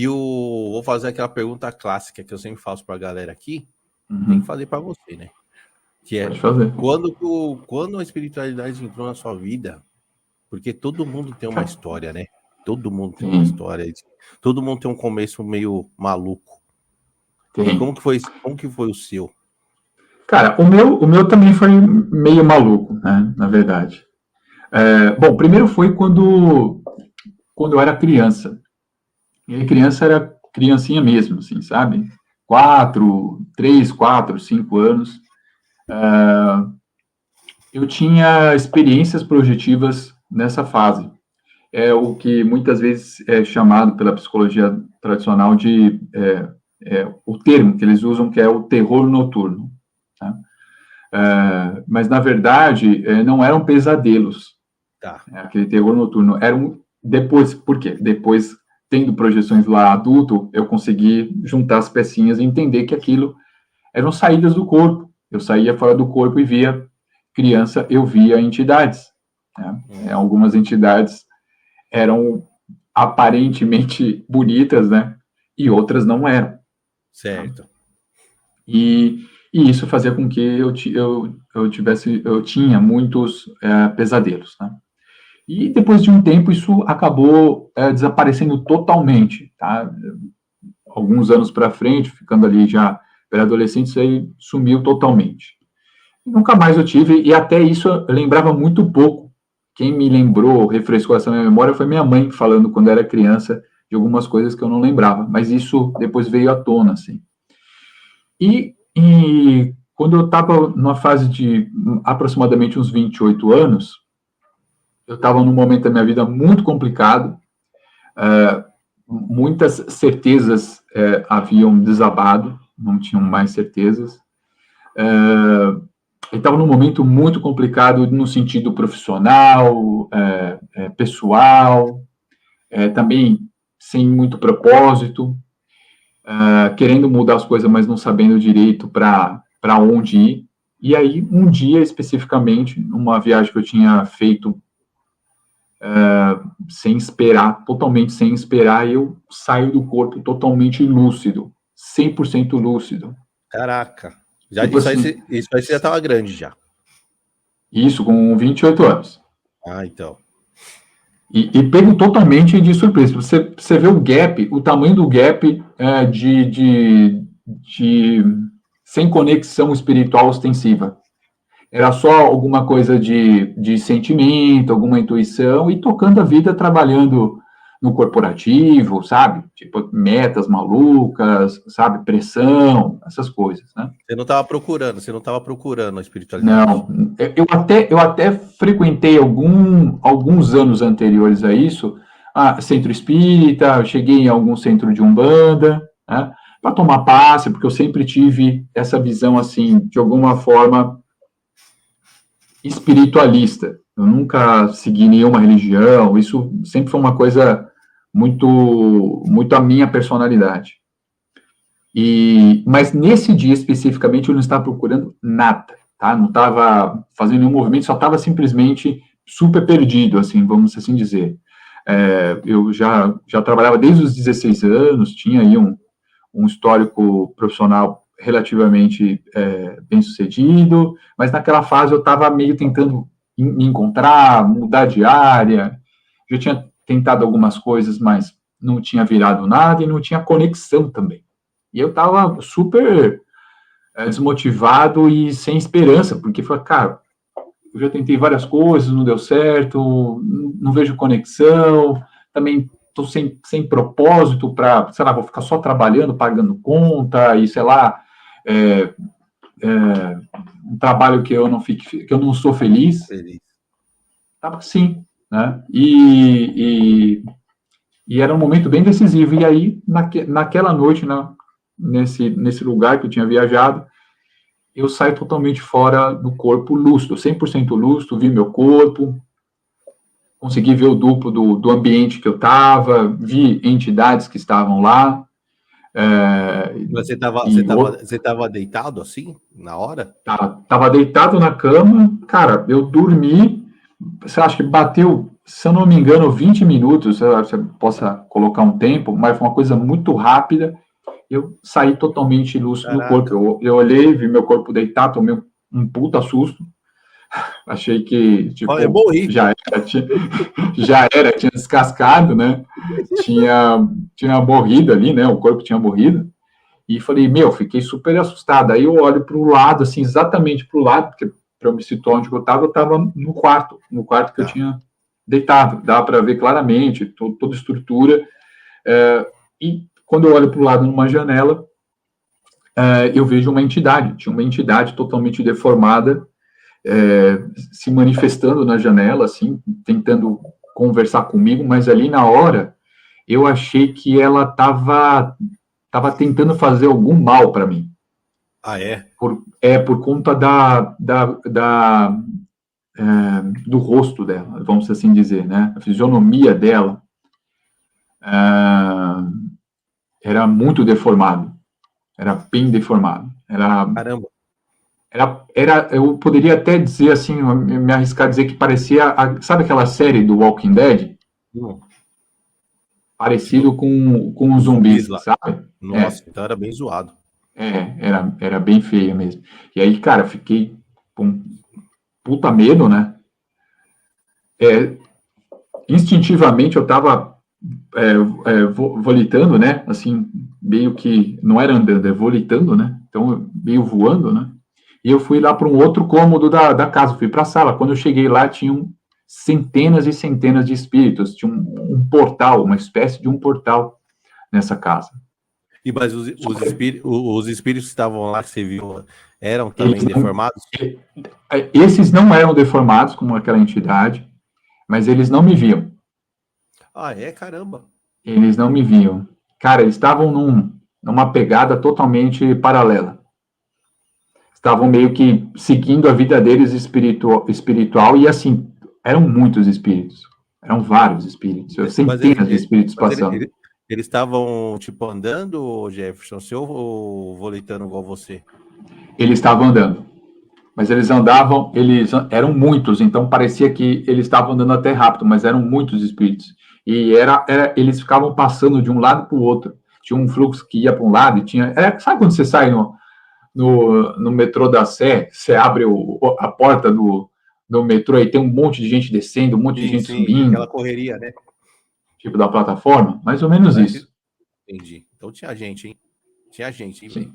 Vou fazer aquela pergunta clássica que eu sempre faço pra galera aqui, Uhum. tem que fazer pra você, né? Que é, Pode fazer. quando a espiritualidade entrou na sua vida, porque todo mundo tem uma história, né? Todo mundo tem uma história, todo mundo tem um começo meio maluco. E Tem. como que foi o seu? Cara, o meu também foi meio maluco, né, na verdade. Bom, primeiro foi quando eu era criança. E aí criança era criancinha mesmo, assim, sabe? 3, 4, 5 anos. Eu tinha experiências projetivas nessa fase. É o que muitas vezes é chamado pela psicologia tradicional de o termo que eles usam, que é o terror noturno. Tá? Mas, na verdade, não eram pesadelos. Tá. Aquele terror noturno. Depois, por quê? Depois, tendo projeções lá adulto, eu consegui juntar as pecinhas e entender que aquilo eram saídas do corpo. Eu saía fora do corpo e via criança, eu via entidades. Né? Algumas entidades eram aparentemente bonitas, né? E outras não eram. Certo. E isso fazia com que eu tinha muitos pesadelos, né? E depois de um tempo isso acabou desaparecendo totalmente, tá? Alguns anos para frente, ficando ali já pré-adolescente, isso aí sumiu totalmente. Nunca mais eu tive, e até isso eu lembrava muito pouco. Quem me lembrou, refrescou essa minha memória foi minha mãe, falando quando eu era criança de algumas coisas que eu não lembrava, mas isso depois veio à tona, assim. E quando eu estava numa fase de aproximadamente uns 28 anos, eu estava num momento da minha vida muito complicado, muitas certezas haviam desabado, não tinham mais certezas. Eu estava num momento muito complicado no sentido profissional, pessoal, também sem muito propósito, querendo mudar as coisas, mas não sabendo direito para onde ir. E aí, um dia especificamente, numa viagem que eu tinha feito sem esperar, totalmente sem esperar, eu saio do corpo totalmente lúcido, 100% lúcido. Caraca. Tipo Isso aí assim, você já estava grande já. isso com 28 anos. Ah, então. E pego totalmente de surpresa. Você vê o gap, o tamanho do gap sem conexão espiritual ostensiva. Era só alguma coisa de sentimento, alguma intuição, e tocando a vida, trabalhando no corporativo, sabe? Tipo, metas malucas, sabe? Pressão, essas coisas, né? Você não estava procurando a espiritualidade. Não, eu até frequentei alguns anos anteriores a isso, centro espírita, cheguei em algum centro de Umbanda, né? Para tomar passe, porque eu sempre tive essa visão, assim, de alguma forma espiritualista. Eu nunca segui nenhuma religião, isso sempre foi uma coisa muito, muito a minha personalidade. Mas nesse dia especificamente eu não estava procurando nada, tá? Não estava fazendo nenhum movimento, só estava simplesmente super perdido, assim, vamos assim dizer. Eu já trabalhava desde os 16 anos, tinha aí um histórico profissional relativamente bem sucedido, mas naquela fase eu estava meio tentando me encontrar, mudar de área, já tinha tentado algumas coisas, mas não tinha virado nada e não tinha conexão também. E eu estava super desmotivado e sem esperança, porque foi, cara, eu já tentei várias coisas, não deu certo, não vejo conexão, também estou sem propósito para, sei lá, vou ficar só trabalhando, pagando conta, e sei lá, um trabalho que eu não sou feliz. Estava assim, né? E era um momento bem decisivo. E aí, naquela noite, né, nesse lugar que eu tinha viajado, eu saio totalmente fora do corpo lúcido, 100% lúcido, vi meu corpo, consegui ver o duplo do ambiente que eu estava, vi entidades que estavam lá. Você estava deitado assim, na hora? Tava deitado na cama, cara, eu dormi, você acha que bateu se eu não me engano, 20 minutos, você possa colocar um tempo, mas foi uma coisa muito rápida. Eu saí totalmente lúcido do corpo. Caraca. Eu olhei, vi meu corpo deitado, tomei um puta susto. Achei que, Olha, eu tipo, morri. já era, tinha descascado, né? Tinha morrido ali, né? O corpo tinha morrido. E falei, meu, fiquei super assustado. Aí eu olho para o lado, assim, exatamente para o lado, porque para eu me situar onde eu estava no quarto que eu Tá. tinha deitado. Dá para ver claramente toda a estrutura. E quando eu olho para o lado numa janela, eu vejo uma entidade. Tinha uma entidade totalmente deformada, se manifestando na janela, assim, tentando conversar comigo, mas ali na hora eu achei que ela estava tentando fazer algum mal para mim. Ah, é? Por conta do rosto dela, vamos assim dizer, né? A fisionomia dela era muito deformado, era bem deformado. Caramba. Eu poderia até dizer assim, me arriscar a dizer que parecia, sabe aquela série do Walking Dead? Hum, Parecido com os os zumbis zumbis, lá. sabe? Nossa, então era bem zoado. Era bem feia mesmo. E aí, cara, fiquei com puta medo, né? É, instintivamente eu estava volitando, né? Assim, meio que não era andando, é volitando, né? Então, meio voando, né? E eu fui lá para um outro cômodo da casa, fui para a sala. Quando eu cheguei lá, tinham centenas e centenas de espíritos, tinha um portal, uma espécie de um portal nessa casa. E mas os espíritos que estavam lá que você viu eram Eles também deformados? esses não eram deformados como aquela entidade, mas eles não me viam. Ah, é? Caramba. Eles não me viam. Cara, eles estavam numa pegada totalmente paralela. Estavam meio que seguindo a vida deles espiritual e assim, eram muitos espíritos. Eram vários espíritos, Mas centenas de espíritos passando. eles estavam, tipo, andando, Jefferson, seu ou voletando igual você? Eles estavam andando, mas eles eram muitos, então parecia que eles estavam andando até rápido, mas eram muitos espíritos. E eles ficavam passando de um lado para o outro. Tinha um fluxo que ia para um lado e tinha. Sabe quando você sai no metrô da Sé, você abre a porta do metrô e tem um monte de gente descendo, um monte de Sim, gente sim, aquela subindo, correria, né? tipo da plataforma? Mais ou menos Parece. isso. Entendi. Então tinha gente, hein? Tinha gente, hein, velho?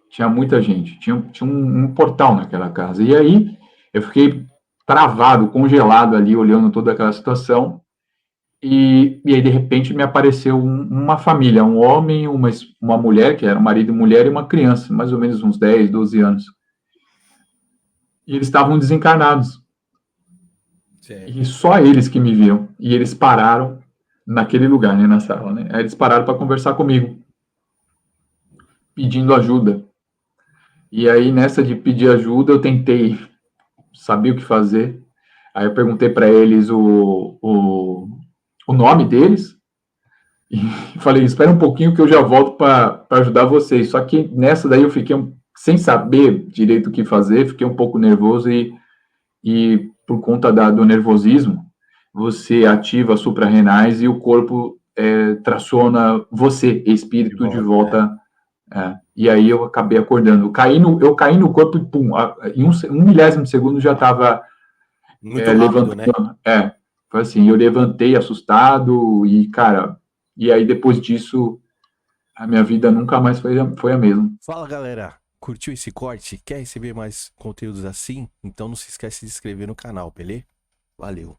Tinha muita gente. Tinha um portal naquela casa. E aí eu fiquei travado, congelado ali, olhando toda aquela situação. E aí, de repente, me apareceu uma família, um homem, uma mulher, que era um marido e mulher, e uma criança, mais ou menos uns 10, 12 anos. E eles estavam desencarnados. E Certo. só eles que me viam. E eles pararam naquele lugar, né, na sala, né? Aí eles pararam para conversar comigo, pedindo ajuda. E aí, nessa de pedir ajuda, eu tentei saber o que fazer. Aí eu perguntei para eles o nome deles e falei, espera um pouquinho que eu já volto para ajudar vocês. Só que nessa daí eu fiquei sem saber direito o que fazer, fiquei um pouco nervoso e por conta do nervosismo, você ativa suprarrenais e o corpo traciona você, De espírito, de volta, é. volta. E aí eu acabei acordando. Eu caí no corpo e, pum, em um milésimo de segundo já estava Muito rápido, né? levantando. Foi assim, eu levantei assustado e, cara, e aí depois disso, a minha vida nunca mais foi a mesma. Fala, galera. Curtiu esse corte? Quer receber mais conteúdos assim? Então não se esquece de se inscrever no canal, beleza? Valeu.